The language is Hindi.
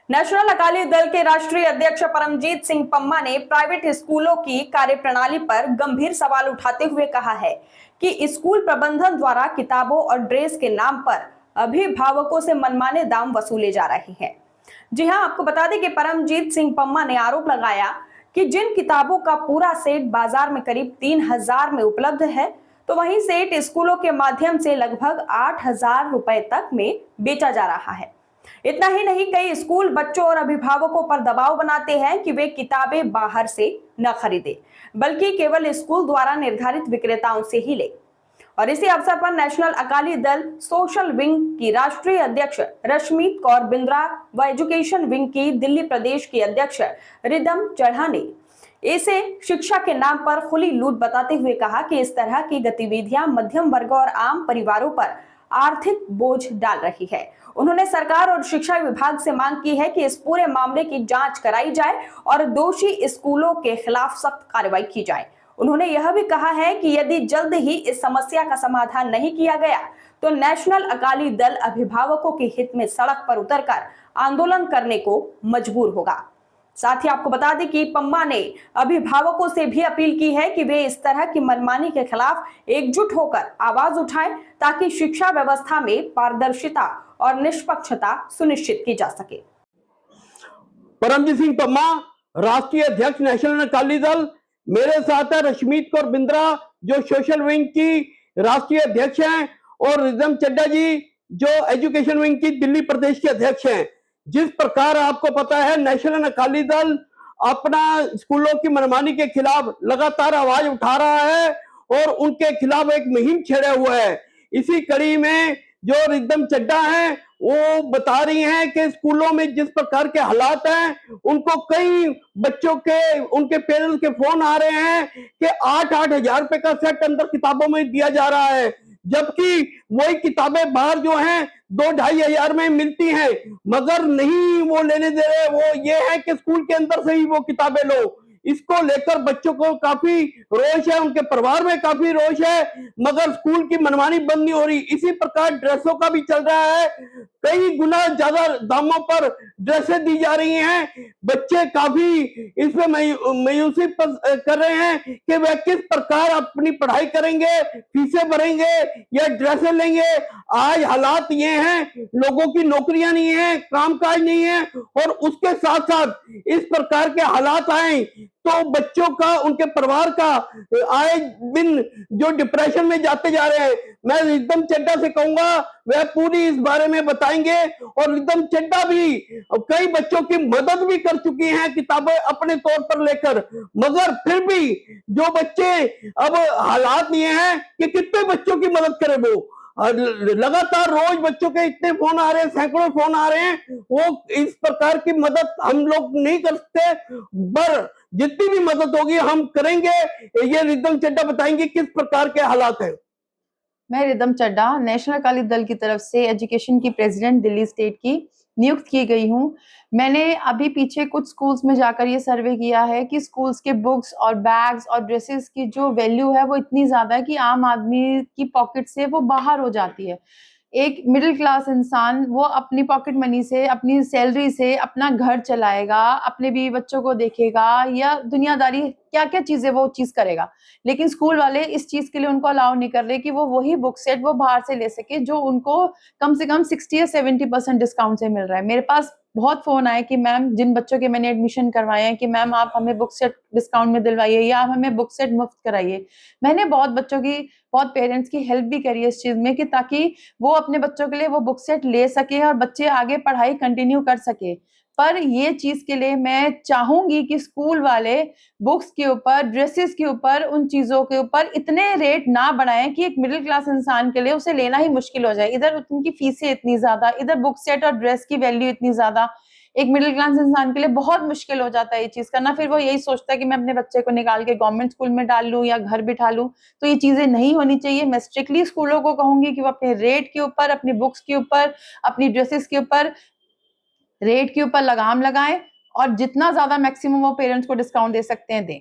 नेशनल अकाली दल के राष्ट्रीय अध्यक्ष परमजीत सिंह पम्मा ने प्राइवेट स्कूलों की कार्यप्रणाली पर गंभीर सवाल उठाते हुए कहा है कि स्कूल प्रबंधन द्वारा किताबों और ड्रेस के नाम पर अभिभावकों से मनमाने दाम वसूले जा रहे हैं। जी हां, आपको बता दें कि परमजीत सिंह पम्मा ने आरोप लगाया कि जिन किताबों का पूरा सेट बाजार में करीब 3,000 में उपलब्ध है, तो वहीं सेट स्कूलों के माध्यम से लगभग 8,000 रुपए तक में बेचा जा रहा है। इतना ही नहीं, कई स्कूल बच्चों और अभिभावकों पर दबाव बनाते हैं कि वे किताबें बाहर से न खरीदें, बल्कि केवल स्कूल द्वारा निर्धारित विक्रेताओं से ही लें। और इसी अवसर पर national Akali Dal social wing की राष्ट्रीय अध्यक्ष रश्मीत कौर बिंद्रा व एजुकेशन विंग की दिल्ली प्रदेश की अध्यक्ष रिदम चढ़ा ने इसे शिक्षा के नाम पर खुली लूट बताते हुए कहा कि इस तरह की गतिविधियां मध्यम वर्ग और आम परिवारों पर आर्थिक बोझ डाल रही है। उन्होंने सरकार और शिक्षा विभाग से मांग की है कि इस पूरे मामले की जांच कराई जाए और दोषी स्कूलों के खिलाफ सख्त कार्रवाई की जाए। उन्होंने यह भी कहा है कि यदि जल्द ही इस समस्या का समाधान नहीं किया गया तो नेशनल अकाली दल अभिभावकों के हित में सड़क पर उतरकर आंदोलन करने को मजबूर होगा। साथ ही आपको बता दें कि पम्मा ने अभिभावकों से भी अपील की है कि वे इस तरह की मनमानी के खिलाफ एकजुट होकर आवाज उठाएं ताकि शिक्षा व्यवस्था में पारदर्शिता और निष्पक्षता सुनिश्चित की जा सके। परमजीत सिंह पम्मा, राष्ट्रीय अध्यक्ष नेशनल अकाली दल। मेरे साथ है रश्मीत कौर बिंद्रा जो सोशल विंग की राष्ट्रीय अध्यक्ष हैं, और रिदम चड्ढा जी जो एजुकेशन विंग की दिल्ली प्रदेश के अध्यक्ष हैं। जिस प्रकार आपको पता है, नेशनल अकाली दल अपना स्कूलों की मनमानी के खिलाफ लगातार आवाज उठा रहा है और उनके खिलाफ एक मुहिम छेड़ा हुआ है। इसी कड़ी में जो रिदम चड्ढा हैं वो बता रही हैं कि स्कूलों में जिस प्रकार के हालात हैं, उनको कई बच्चों के उनके पेरेंट्स के फोन आ रहे हैं कि 8-8 हजार रुपए का सेट अंदर किताबों में दिया जा रहा है, जबकि वही किताबें बाहर जो हैं 2-2.5 हजार में मिलती हैं, मगर नहीं वो लेने दे रहे। वो ये है कि स्कूल के अंदर से ही वो किताबें लो। इसको लेकर बच्चों को काफी रोष है, उनके परिवार में काफी रोष है, मगर स्कूल की मनमानी बंद नहीं हो रही। इसी प्रकार ड्रेसों का भी चल रहा है, कई गुना ज्यादा दामों पर ड्रेसें दी जा रही हैं। बच्चे काफी इसमें मायूसी कर रहे हैं कि वह किस प्रकार अपनी पढ़ाई करेंगे, फीसें भरेंगे या ड्रेसें लेंगे। आज हालात ये हैं, लोगों की नौकरियां नहीं है, कामकाज नहीं है, और उसके साथ साथ इस प्रकार के हालात आए तो बच्चों का, उनके परिवार का आए दिन जो डिप्रेशन में जाते जा रहे हैं। मैं रिदम चड्ढा से कहूंगा वह पूरी इस बारे में बताएंगे, और रिदम चड्ढा भी कई बच्चों की मदद भी कर चुकी हैं किताबें अपने तौर पर लेकर, मगर फिर भी जो बच्चे, अब हालात ये हैं कि कितने बच्चों की मदद करें। वो लगातार रोज बच्चों के इतने फोन आ रहे हैं, सैकड़ों फोन आ रहे हैं, वो इस प्रकार की मदद हम लोग नहीं कर सकते, पर जितनी भी मदद होगी हम करेंगे। ये रिदम चड्ढा बताएंगे किस प्रकार के हालात हैं। मैं रिदम चड्ढा, नेशनल अकाली दल की तरफ से एजुकेशन की प्रेसिडेंट दिल्ली स्टेट की नियुक्त की गई हूँ। मैंने अभी पीछे कुछ स्कूल्स में जाकर ये सर्वे किया है कि स्कूल्स के बुक्स और बैग्स और ड्रेसेस की जो वैल्यू है वो इतनी ज्यादा है कि आम आदमी की पॉकेट से वो बाहर हो जाती है। एक मिडिल क्लास इंसान वो अपनी पॉकेट मनी से, अपनी सैलरी से अपना घर चलाएगा, अपने बीवी बच्चों को देखेगा, या दुनियादारी क्या क्या चीजें वो चीज करेगा, लेकिन स्कूल वाले इस चीज के लिए उनको अलाउ नहीं कर रहे कि वो वही बुक सेट वो बाहर से ले सके जो उनको कम से कम 60 या 70% डिस्काउंट से मिल रहा है। मेरे पास बहुत फोन आए कि मैम, जिन बच्चों के मैंने एडमिशन करवाए हैं, कि मैम आप हमें बुक सेट डिस्काउंट में दिलवाइए या आप हमें बुक सेट मुफ्त कराइए। मैंने बहुत बच्चों की, बहुत पेरेंट्स की हेल्प भी करी है इस चीज में, कि ताकि वो अपने बच्चों के लिए वो बुक सेट ले सके और बच्चे आगे पढ़ाई कंटिन्यू कर सके। पर ये चीज के लिए मैं चाहूंगी कि स्कूल वाले बुक्स के ऊपर, ड्रेसेस के ऊपर, उन चीजों के ऊपर इतने रेट ना बढ़ाएं कि एक मिडिल क्लास इंसान के लिए उसे लेना ही मुश्किल हो जाए। इधर उनकी फीसें इतनी ज्यादा, इधर बुक सेट और ड्रेस की वैल्यू इतनी ज्यादा, एक मिडिल क्लास इंसान के लिए बहुत मुश्किल हो जाता है ये चीज करना। फिर वो यही सोचता है कि मैं अपने बच्चे को निकाल के गवर्नमेंट स्कूल में डाल लूं या घर बिठा लूं। तो ये चीजें नहीं होनी चाहिए। मैं स्ट्रिक्टली स्कूलों को कहूंगी कि वो अपने रेट के ऊपर, अपनी बुक्स के ऊपर, अपनी ड्रेसेस के ऊपर रेट के ऊपर लगाम लगाएं, और जितना ज्यादा मैक्सिमम वो पेरेंट्स को डिस्काउंट दे सकते हैं दें।